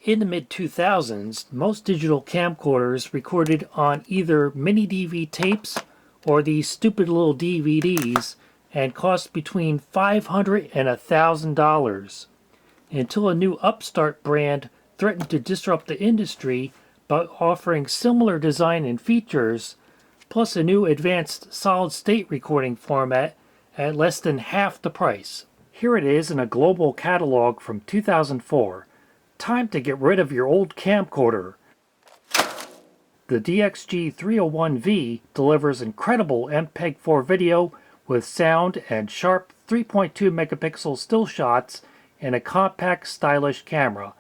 In the mid-2000s, most digital camcorders recorded on either mini-DV tapes or these stupid little DVDs and cost between $500 and $1,000 until a new upstart brand threatened to disrupt the industry by offering similar design and features, plus a new advanced solid-state recording format at less than half the price. Here it is in a global catalog from 2004. Time to get rid of your old camcorder. The DXG301V delivers incredible MPEG-4 video with sound and sharp 3.2 megapixel still shots and a compact, stylish camera,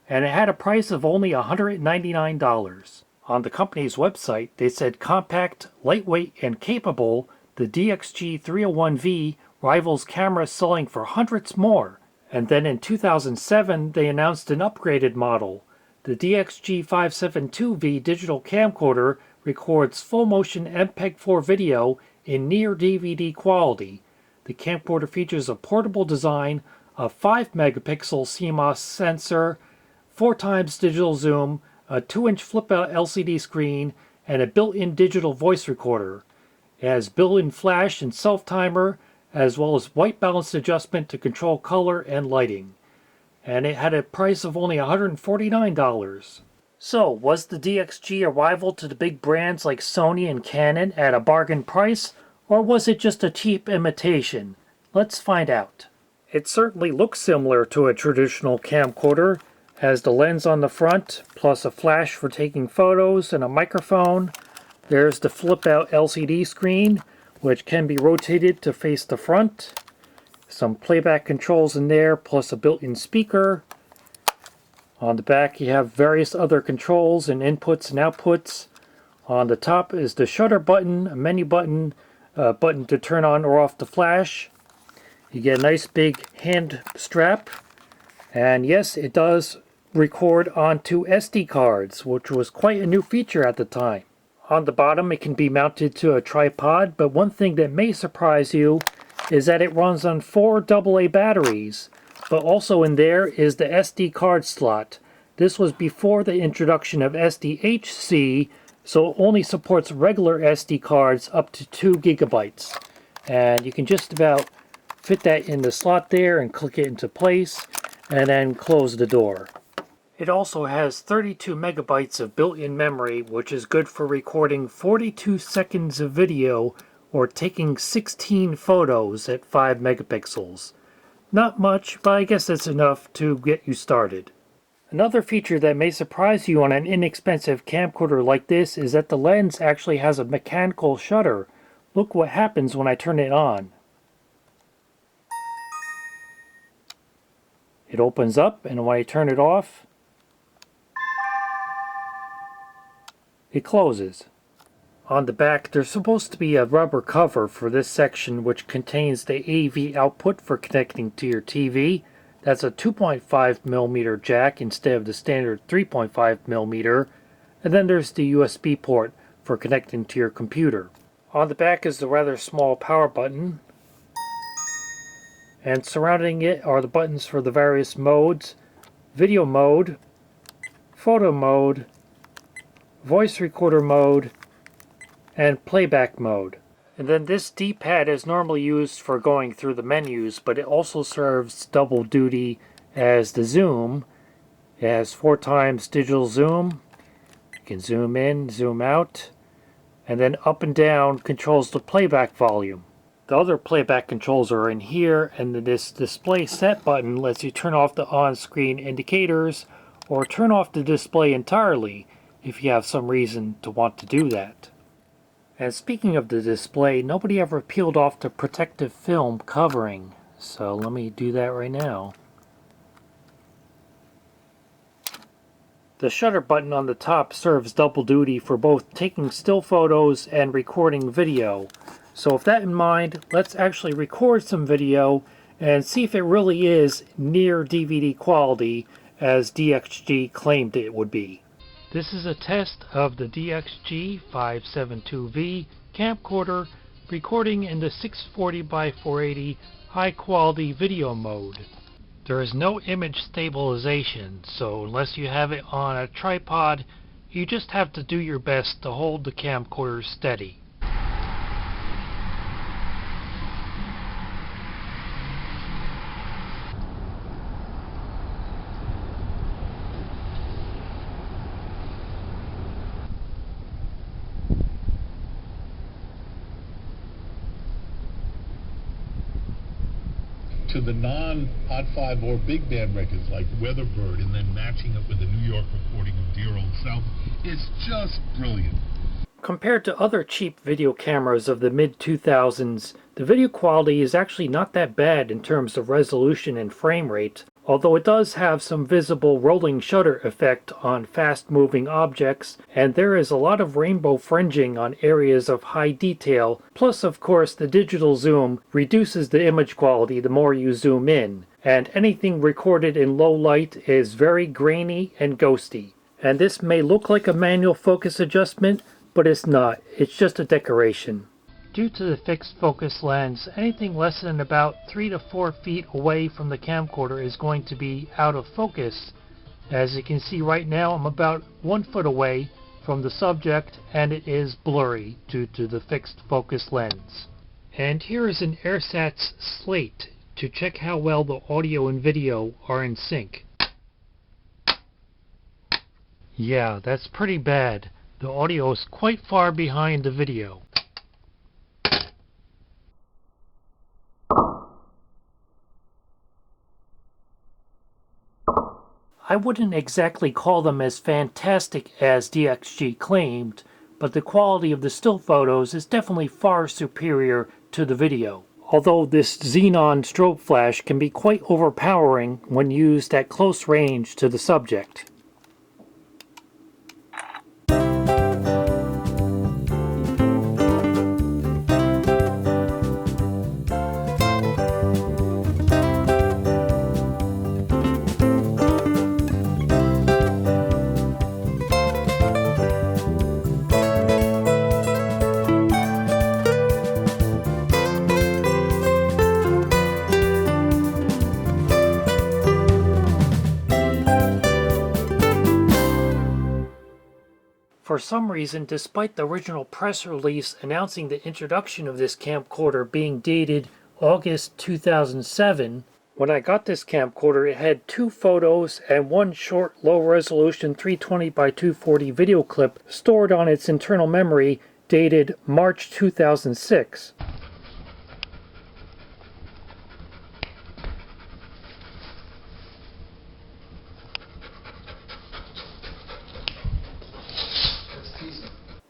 and it had a price of only $199. On the company's website, they said compact, lightweight, and capable, the DXG301V rivals cameras selling for hundreds more. And then in 2007, they announced an upgraded model. The DXG572V digital camcorder records full-motion MPEG-4 video in near-DVD quality. The camcorder features a portable design, a 5-megapixel CMOS sensor, 4x digital zoom, a 2-inch flip-out LCD screen, and a built-in digital voice recorder. It has built-in flash and self-timer, as well as white balance adjustment to control color and lighting. And it had a price of only $149. So, was the DXG a rival to the big brands like Sony and Canon at a bargain price, or was it just a cheap imitation? Let's find out. It certainly looks similar to a traditional camcorder, has the lens on the front, plus a flash for taking photos and a microphone. There's the flip-out LCD screen, which can be rotated to face the front. Some playback controls in there, plus a built-in speaker. On the back you have various other controls and inputs and outputs. On the top is the shutter button, a menu button, a button to turn on or off the flash. You get a nice big hand strap. And yes, it does record onto SD cards, which was quite a new feature at the time. On the bottom it can be mounted to a tripod, but one thing that may surprise you is that it runs on 4 AA batteries, but also in there is the SD card slot. This was before the introduction of SDHC, so it only supports regular SD cards up to 2 gigabytes. And you can just about fit that in the slot there and click it into place, and then close the door. It also has 32 megabytes of built-in memory, which is good for recording 42 seconds of video or taking 16 photos at 5 megapixels. Not much, but I guess that's enough to get you started. Another feature that may surprise you on an inexpensive camcorder like this is that the lens actually has a mechanical shutter. Look what happens when I turn it on. It opens up, and when I turn it off, it closes. On the back, there's supposed to be a rubber cover for this section which contains the AV output for connecting to your TV. That's a 2.5mm jack instead of the standard 3.5mm. And then there's the USB port for connecting to your computer. On the back is the rather small power button. And surrounding it are the buttons for the various modes: video mode, photo mode, voice recorder mode, and playback mode. And then this D-pad is normally used for going through the menus, but it also serves double duty as the zoom. It has 4x digital zoom. You can zoom in, zoom out, and then up and down controls the playback volume. The other playback controls are in here, and this display set button lets you turn off the on-screen indicators or turn off the display entirely if you have some reason to want to do that. And speaking of the display, nobody ever peeled off the protective film covering, so let me do that right now. The shutter button on the top serves double duty for both taking still photos and recording video. So with that in mind, let's actually record some video and see if it really is near DVD quality as DXG claimed it would be. This is a test of the DXG572V camcorder recording in the 640 by 480 high quality video mode. There is no image stabilization, so unless you have it on a tripod, you just have to do your best to hold the camcorder steady. To the non-Hot 5 or big band records like Weatherbird, and then matching it with the New York recording of Dear Old South, it's just brilliant. Compared to other cheap video cameras of the mid-2000s, the video quality is actually not that bad in terms of resolution and frame rate, although it does have some visible rolling shutter effect on fast-moving objects, and there is a lot of rainbow fringing on areas of high detail, plus of course the digital zoom reduces the image quality the more you zoom in, and anything recorded in low light is very grainy and ghosty. And this may look like a manual focus adjustment, but it's not. It's just a decoration. Due to the fixed focus lens, anything less than about 3 to 4 feet away from the camcorder is going to be out of focus. As you can see right now, I'm about 1 foot away from the subject, and it is blurry due to the fixed focus lens. And here is an AirSats slate to check how well the audio and video are in sync. Yeah, that's pretty bad. The audio is quite far behind the video. I wouldn't exactly call them as fantastic as DXG claimed, but the quality of the still photos is definitely far superior to the video. Although this xenon strobe flash can be quite overpowering when used at close range to the subject. For some reason, despite the original press release announcing the introduction of this camcorder being dated August 2007, when I got this camcorder it had 2 photos and 1 short low-resolution 320 by 240 video clip stored on its internal memory dated March 2006.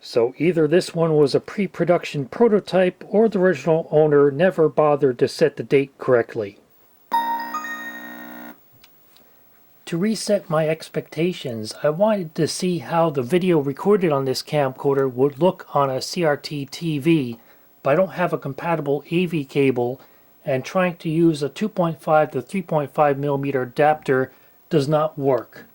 So either this one was a pre-production prototype or the original owner never bothered to set the date correctly. To reset my expectations, I wanted to see how the video recorded on this camcorder would look on a CRT TV, but I don't have a compatible AV cable, and trying to use a 2.5 to 3.5mm adapter does not work.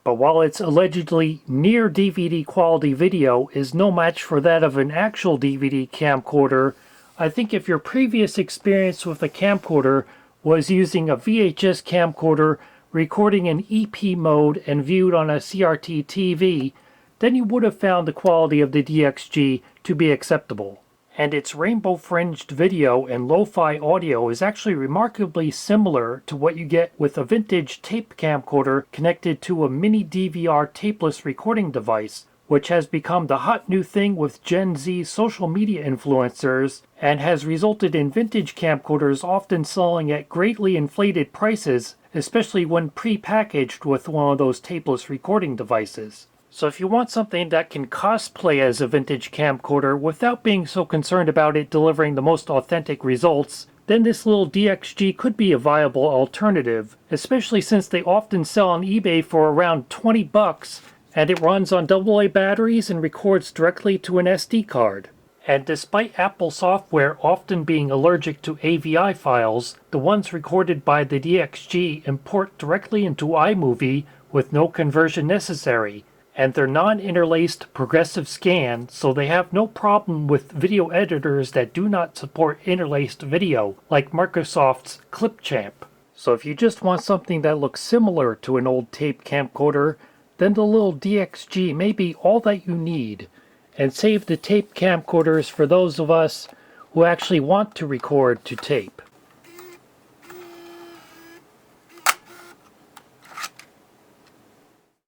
But while its allegedly near DVD quality video is no match for that of an actual DVD camcorder, I think if your previous experience with a camcorder was using a VHS camcorder recording in EP mode and viewed on a CRT TV, then you would have found the quality of the DXG to be acceptable. And its rainbow-fringed video and lo-fi audio is actually remarkably similar to what you get with a vintage tape camcorder connected to a mini DVR tapeless recording device, which has become the hot new thing with Gen Z social media influencers and has resulted in vintage camcorders often selling at greatly inflated prices, especially when pre-packaged with one of those tapeless recording devices. So if you want something that can cosplay as a vintage camcorder without being so concerned about it delivering the most authentic results, then this little DXG could be a viable alternative, especially since they often sell on eBay for around $20 and it runs on AA batteries and records directly to an SD card. And despite Apple software often being allergic to AVI files, the ones recorded by the DXG import directly into iMovie with no conversion necessary. and they're non-interlaced progressive scan, so they have no problem with video editors that do not support interlaced video, like Microsoft's Clipchamp. So if you just want something that looks similar to an old tape camcorder, then the little DXG may be all that you need, and save the tape camcorders for those of us who actually want to record to tape.